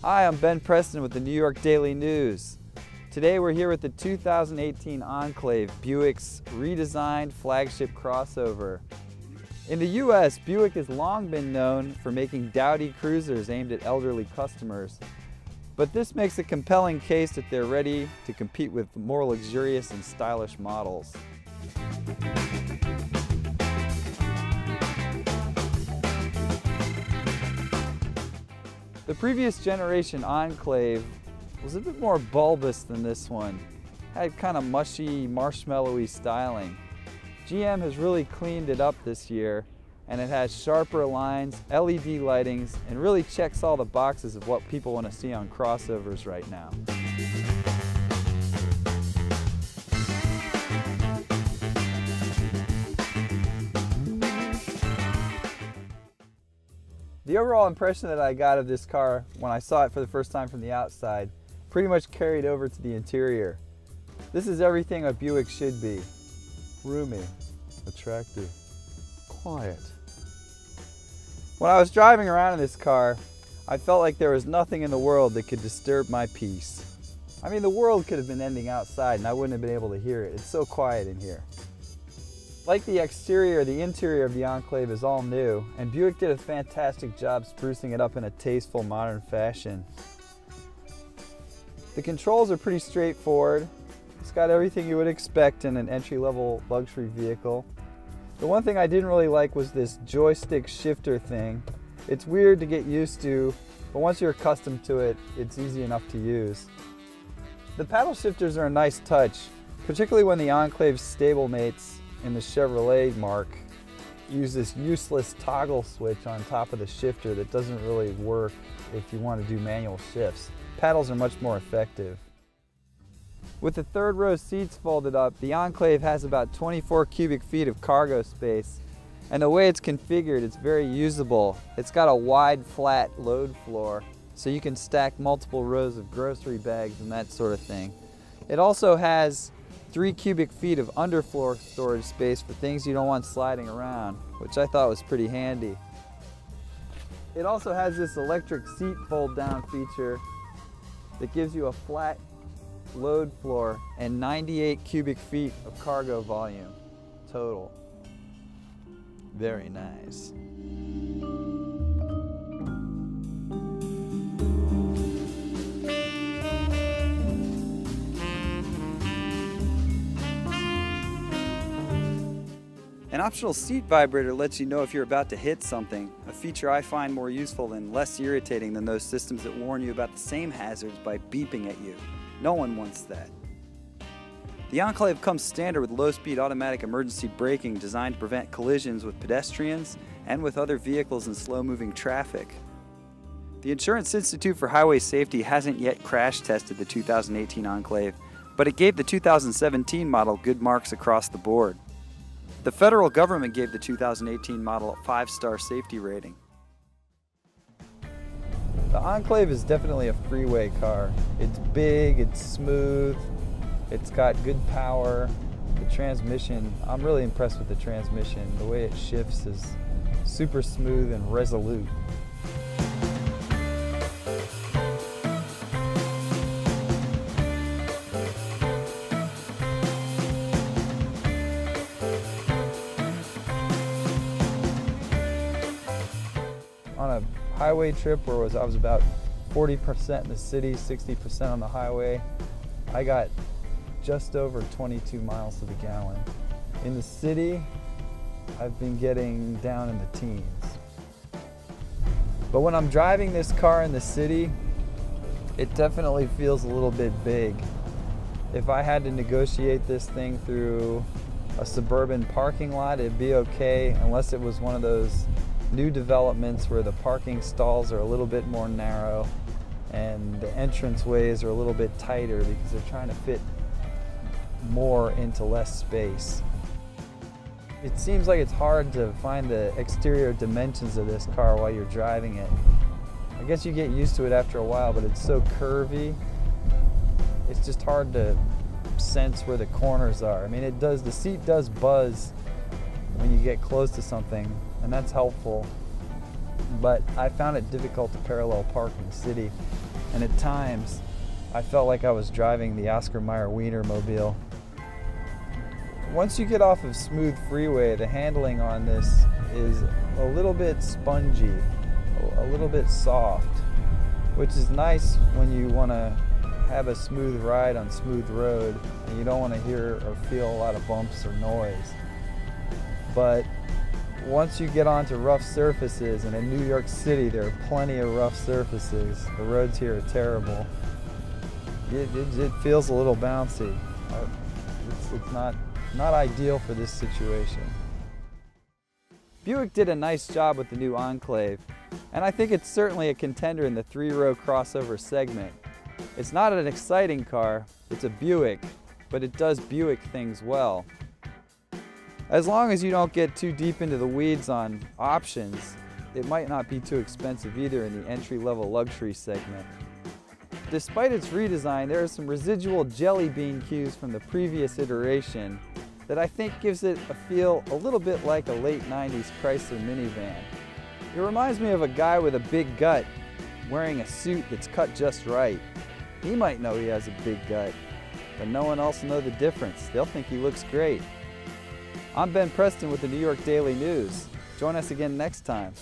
Hi, I'm Ben Preston with the New York Daily News. Today we're here with the 2018 Enclave, Buick's redesigned flagship crossover. In the US, Buick has long been known for making dowdy cruisers aimed at elderly customers. But this makes a compelling case that they're ready to compete with more luxurious and stylish models. The previous generation Enclave was a bit more bulbous than this one. Had kind of mushy, marshmallowy styling. GM has really cleaned it up this year, and it has sharper lines, LED lightings, and really checks all the boxes of what people want to see on crossovers right now. The overall impression that I got of this car when I saw it for the first time from the outside pretty much carried over to the interior. This is everything a Buick should be. Roomy, attractive, quiet. When I was driving around in this car, I felt like there was nothing in the world that could disturb my peace. I mean, the world could have been ending outside and I wouldn't have been able to hear it. It's so quiet in here. Like the exterior, the interior of the Enclave is all new, and Buick did a fantastic job sprucing it up in a tasteful, modern fashion. The controls are pretty straightforward. It's got everything you would expect in an entry-level luxury vehicle. The one thing I didn't really like was this joystick shifter thing. It's weird to get used to, but once you're accustomed to it, it's easy enough to use. The paddle shifters are a nice touch, particularly when the Enclave's stablemates in the Chevrolet mark use this useless toggle switch on top of the shifter that doesn't really work if you want to do manual shifts. Paddles are much more effective. With the third row seats folded up, the Enclave has about 24 cubic feet of cargo space, and the way it's configured, it's very usable. It's got a wide, flat load floor, so you can stack multiple rows of grocery bags and that sort of thing. It also has 3 cubic feet of underfloor storage space for things you don't want sliding around, which I thought was pretty handy. It also has this electric seat fold down feature that gives you a flat load floor and 98 cubic feet of cargo volume total. Very nice. An optional seat vibrator lets you know if you're about to hit something, a feature I find more useful and less irritating than those systems that warn you about the same hazards by beeping at you. No one wants that. The Enclave comes standard with low-speed automatic emergency braking designed to prevent collisions with pedestrians and with other vehicles in slow-moving traffic. The Insurance Institute for Highway Safety hasn't yet crash tested the 2018 Enclave, but it gave the 2017 model good marks across the board. The federal government gave the 2018 model a 5-star safety rating. The Enclave is definitely a freeway car. It's big, it's smooth, it's got good power. The transmission, I'm really impressed with the transmission. The way it shifts is super smooth and resolute. On a highway trip where I was about 40% in the city, 60% on the highway, I got just over 22 miles to the gallon. In the city, I've been getting down in the teens. But when I'm driving this car in the city, it definitely feels a little bit big. If I had to negotiate this thing through a suburban parking lot, it'd be okay, unless it was one of those new developments where the parking stalls are a little bit more narrow and the entrance ways are a little bit tighter because they're trying to fit more into less space. It seems like it's hard to find the exterior dimensions of this car while you're driving it. I guess you get used to it after a while, but it's so curvy, it's just hard to sense where the corners are. I mean, the seat does buzz when you get close to something, and that's helpful. But I found it difficult to parallel park in the city. and at times I felt like I was driving the Oscar Mayer Wienermobile. Once you get off of smooth freeway, the handling on this is a little bit spongy, a little bit soft, which is nice when you want to have a smooth ride on smooth road and you don't want to hear or feel a lot of bumps or noise. But once you get onto rough surfaces, and in New York City there are plenty of rough surfaces, the roads here are terrible, it feels a little bouncy. It's not ideal for this situation. Buick did a nice job with the new Enclave, and I think it's certainly a contender in the 3-row crossover segment. It's not an exciting car, it's a Buick, but it does Buick things well. As long as you don't get too deep into the weeds on options, it might not be too expensive either in the entry-level luxury segment. Despite its redesign, there are some residual jelly bean cues from the previous iteration that I think gives it a feel a little bit like a late 90s Chrysler minivan. It reminds me of a guy with a big gut wearing a suit that's cut just right. He might know he has a big gut, but no one else will know the difference. They'll think he looks great. I'm Ben Preston with the New York Daily News. Join us again next time.